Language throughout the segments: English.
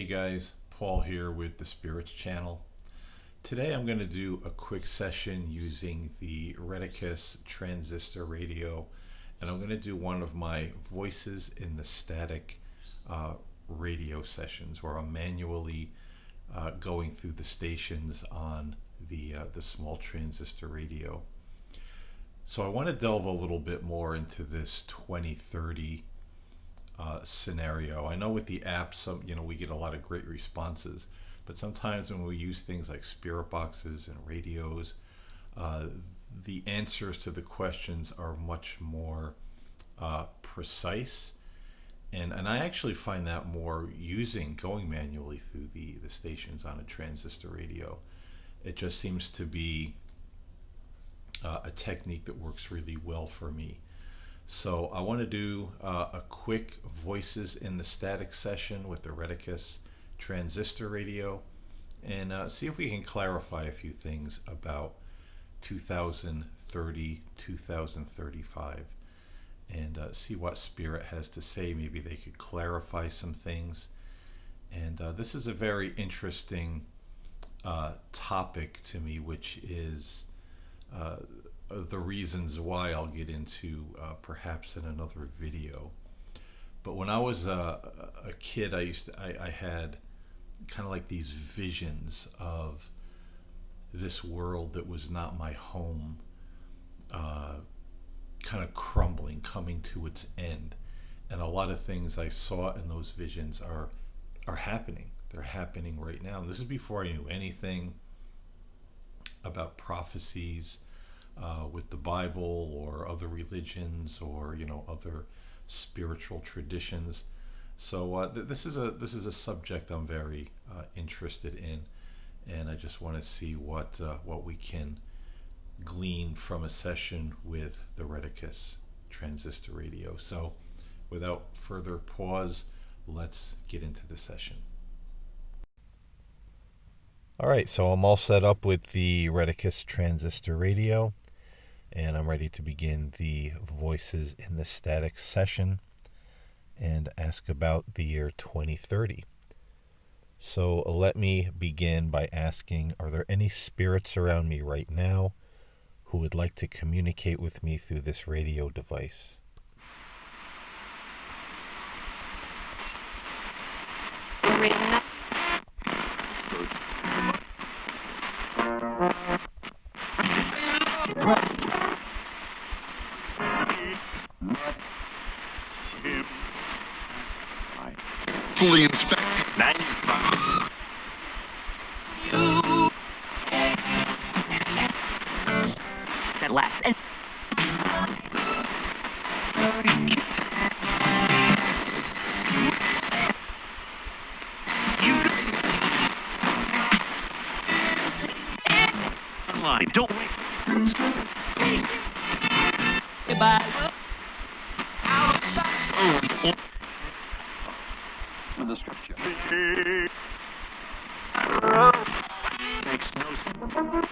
guys, Paul here with the Spirits channel. Today I'm going to do a quick session using the Reticus transistor radio, and I'm going to do one of my voices in the static radio sessions where I'm manually going through the stations on the small transistor radio. So I want to delve a little bit more into this 2030 scenario. I know with the apps, we get a lot of great responses, but sometimes when we use things like spirit boxes and radios, the answers to the questions are much more precise. And I actually find that more going manually through the stations on a transistor radio. It just seems to be a technique that works really well for me. So I want to do a quick voices in the static session with the Reticus transistor radio and see if we can clarify a few things about 2030, 2035 and see what Spirit has to say. Maybe they could clarify some things. And this is a very interesting topic to me, which is the reasons why I'll get into perhaps in another video. But when I was a kid, I had kind of like these visions of this world that was not my home, kind of crumbling, coming to its end. And a lot of things I saw in those visions are happening. They're happening right now. And this is before I knew anything about prophecies with the Bible or other religions or other spiritual traditions. So this is a subject I'm very interested in, and I just want to see what we can glean from a session with the Reticus transistor radio. So without further pause, let's get into the session. All right, so I'm all set up with the Reticus transistor radio, and I'm ready to begin the voices in the static session and ask about the year 2030. So let me begin by asking, are there any spirits around me right now who would like to communicate with me through this radio device? Fully inspected. 95. Said less. And Don't wait. From the scripture. Makes no sense.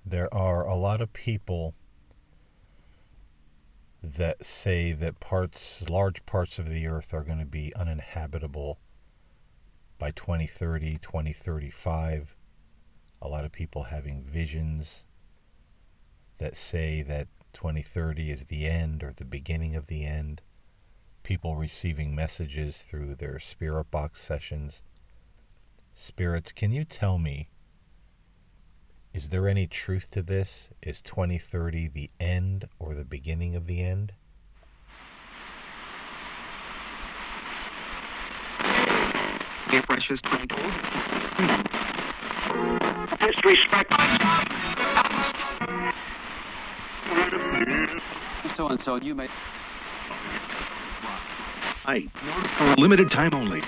There are a lot of people that say that large parts of the earth are going to be uninhabitable by 2030, 2035. A lot of people having visions that say that 2030 is the end or the beginning of the end. People receiving messages through their spirit box sessions. Spirits, can you tell me, is there any truth to this? Is 2030 the end or the beginning of the end? Dear precious 2020. Disrespect. So and so, you may. For a limited time only.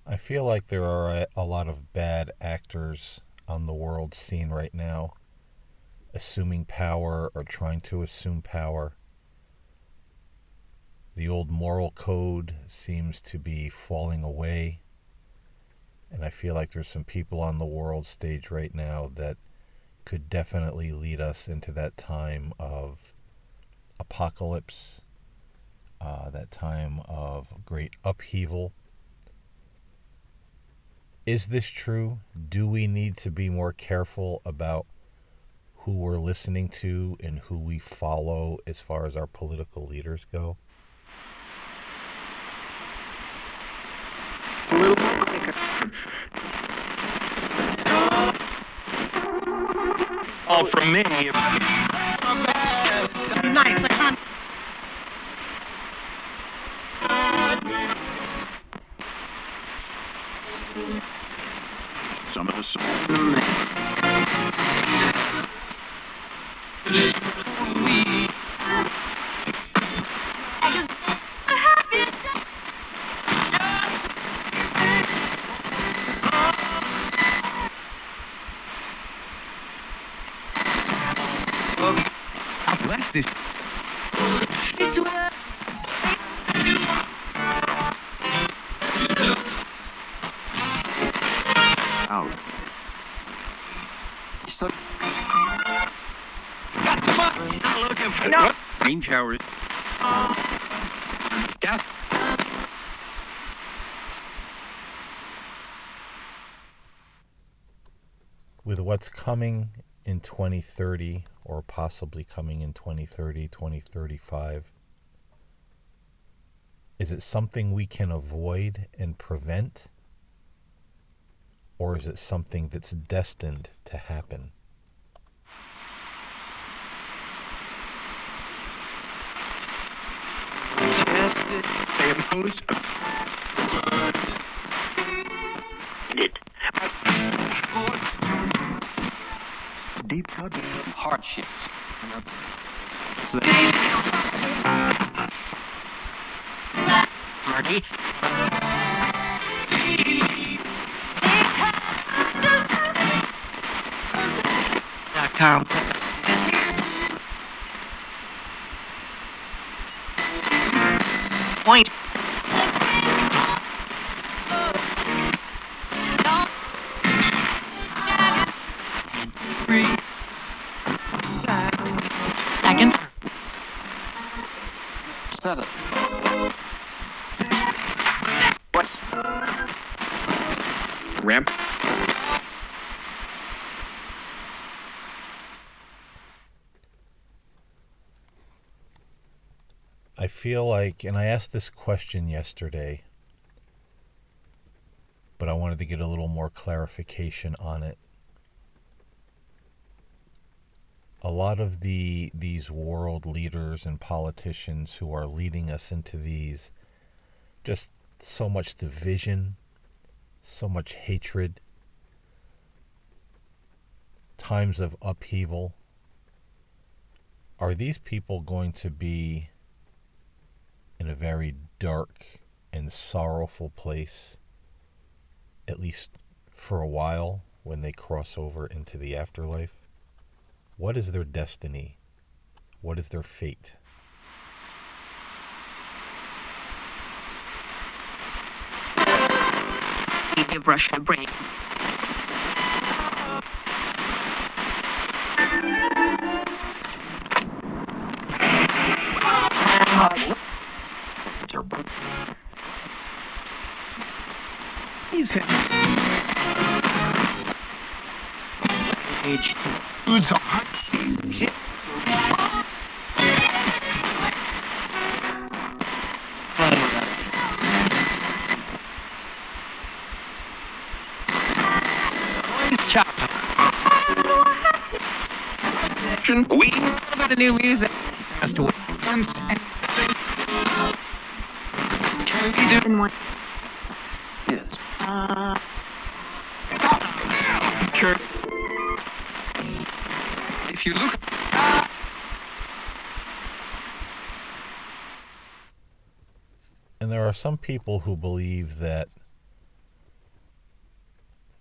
I feel like there are a lot of bad actors on the world scene right now, assuming power or trying to assume power. The old moral code seems to be falling away, and I feel like there's some people on the world stage right now that could definitely lead us into that time of apocalypse, that time of great upheaval. Is this true? Do we need to be more careful about who we're listening to and who we follow as far as our political leaders go? A little more quicker. All from me. Nights, I can't. Some of us. Bless this. It's out. So not looking for no. Rain showers. Death. With what's coming in 2030, or possibly coming in 2030, 2035, is it something we can avoid and prevent? Or is it something that's destined to happen? Tested. They imposed it. Deep cut hardships. So party. .com. Point. Seconds. 7. What? Ramp. I feel like, and I asked this question yesterday, but I wanted to get a little more clarification on it. A lot of these world leaders and politicians who are leading us into these just so much division, so much hatred, times of upheaval, are these people going to be in a very dark and sorrowful place, at least for a while, when they cross over into the afterlife? What is their destiny? What is their fate? Give Russia a break. He's hit. Age. Foods are hot. We know about the new music. As to can we do in one? Yes. church. If you look, And there are some people who believe that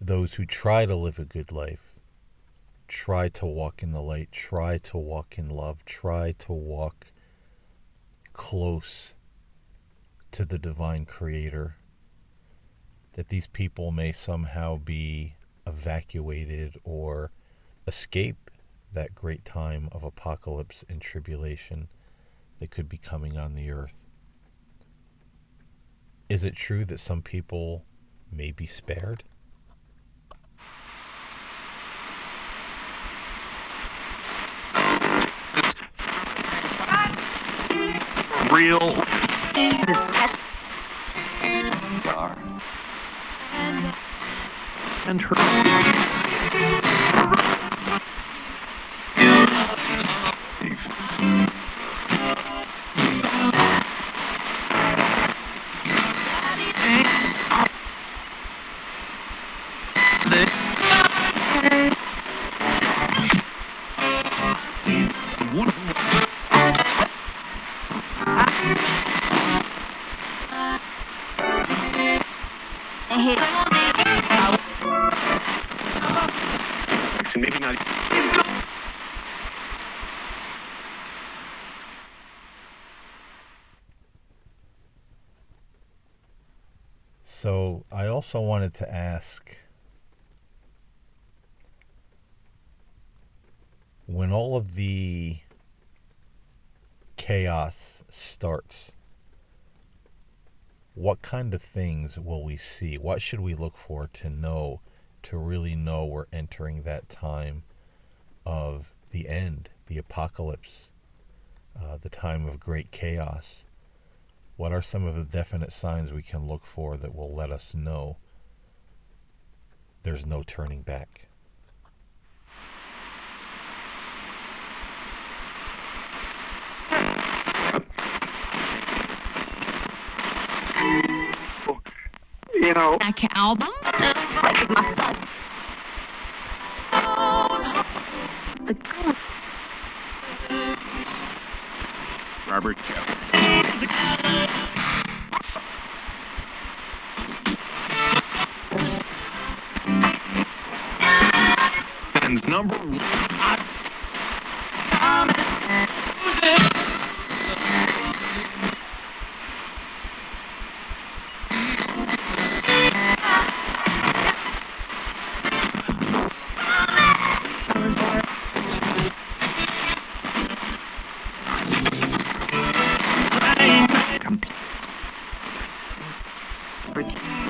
those who try to live a good life, try to walk in the light, try to walk in love, try to walk close to the divine creator, that these people may somehow be evacuated or escape that great time of apocalypse and tribulation that could be coming on the earth. Is it true that some people may be spared? real. And her. Maybe not. So I also wanted to ask, when all of the chaos starts, what kind of things will we see? What should we look for to really know we're entering that time of the end, the apocalypse, the time of great chaos? What are some of the definite signs we can look for that will let us know there's no turning back? You know, Back album? Like my son. The Robert Ben's number one.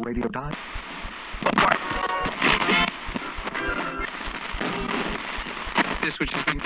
Radio died. This which has been.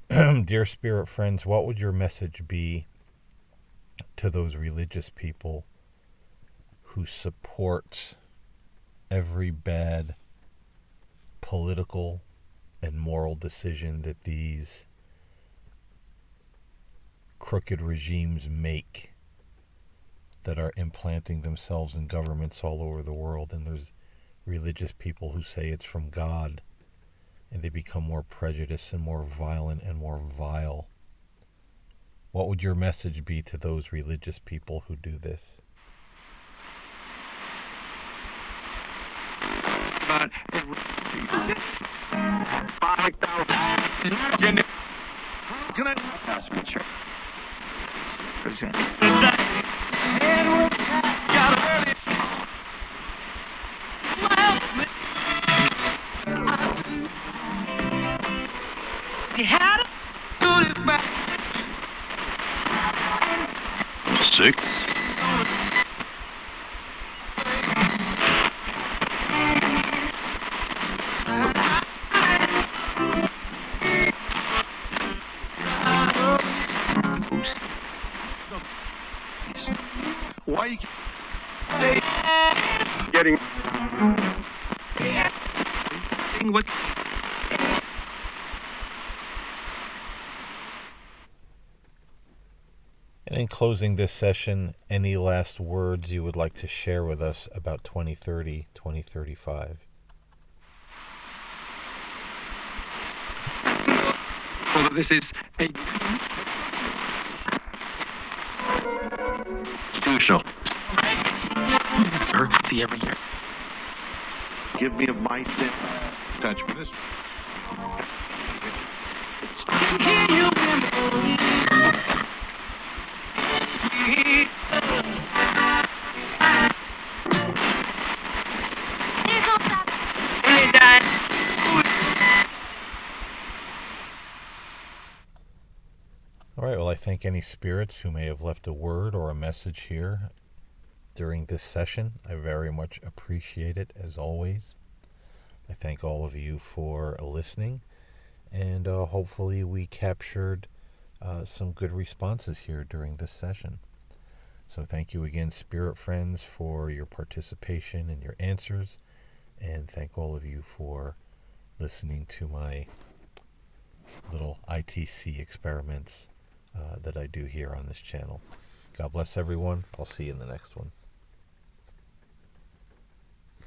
And dear spirit friends, what would your message be to those religious people who support every bad political and moral decision that these crooked regimes make, that are implanting themselves in governments all over the world? And there's religious people who say it's from God, and they become more prejudiced and more violent and more vile. What would your message be to those religious people who do this? About 5,000. Can I ask you, sir? Present. Sick. Why you getting what? And in closing this session, any last words you would like to share with us about 2030, 2035? Well, this is a crucial. See every year. Give me a mic touch with this. All right, well, I thank any spirits who may have left a word or a message here during this session. I very much appreciate it, as always. I thank all of you for listening, and hopefully we captured some good responses here during this session. So thank you again, spirit friends, for your participation and your answers, and thank all of you for listening to my little ITC experiments that I do here on this channel. God bless everyone. I'll see you in the next one.